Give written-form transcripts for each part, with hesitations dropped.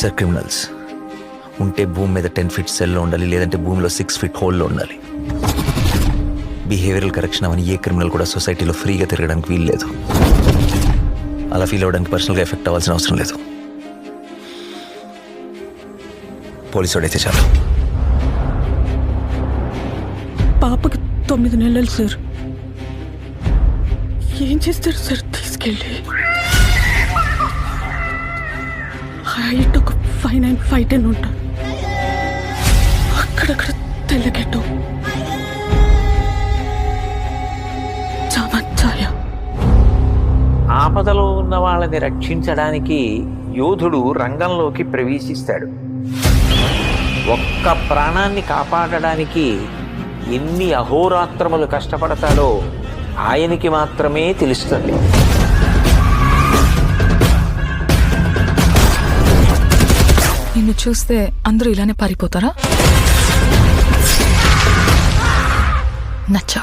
Sir criminals ఉంటే భూమి మీద 10 feet సెల్లో ఉండాలి, లేదంటే భూమిలో 6 feet హోల్లో ఉండాలి. బిహేవియరల్ కరెక్షన్ అవని ఏ క్రిమినల్ కూడా సొసైటీలో ఫ్రీగా తిరగడానికి వీలు లేదు. అలా ఫీల్ అవ్వడానికి పర్సనల్గా ఎఫెక్ట్ అవ్వాల్సిన అవసరం లేదు. పోలీసు వాడైతే చాలు. పాపకి 9 నెలలు సార్. ఏం చేస్తారు సార్ తీసుకెళ్ళి? హైట్ ఒక 5'9", 5'10" ఉంటారు. అక్కడక్కడ తెల్లగెట్టు చామచ్చాయ. ఆపదలో ఉన్న వాళ్ళని రక్షించడానికి యోధుడు రంగంలోకి ప్రవేశిస్తాడు. ఒక్క ప్రాణాన్ని కాపాడడానికి ఎన్ని అహోరాత్రములు కష్టపడతాడో ఆయనకి మాత్రమే తెలుస్తుంది. నిన్ను చూస్తే అందరూ ఇలానే పారిపోతారా? నచ్చా.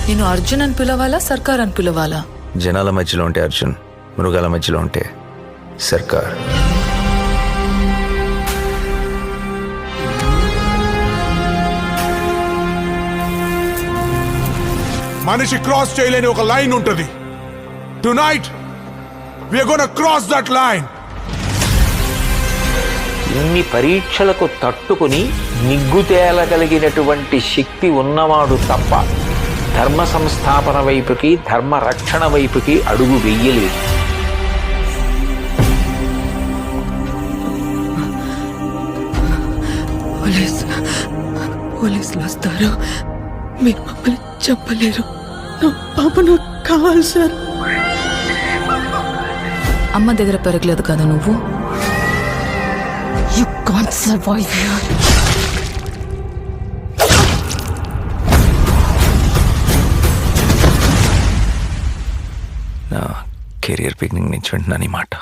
నేను అర్జున్ అని పిలవాలా, సర్కార్ అని పిలవాలా? జనాల మధ్యలో ఉంటే అర్జున్, మృగాల మధ్యలో ఉంటే సర్కార్. మనిషి క్రాస్ చేయలేని ఒక లైన్ ఉంటుంది. Tonight we are gonna cross that line. ఇన్ని పరీక్షలకు తట్టుకుని నిగ్గు తేలగలిగినటువంటి శక్తి ఉన్నవాడు తప్ప ధర్మ సంస్థాపన వైపుకి, ధర్మ రక్షణ వైపుకి అడుగు వెయ్యలేదు. పోలీసులు వస్తారు, మీరు మమ్మల్ని చెప్పలేరు. నా పాప నాకు కావాలి సార్. అమ్మ దగ్గర పెరగలేదు కదా నువ్వు. You can't survive here. నా కెరియర్ బిగినింగ్ నుంచి వింటున్నాను ఈ మాట.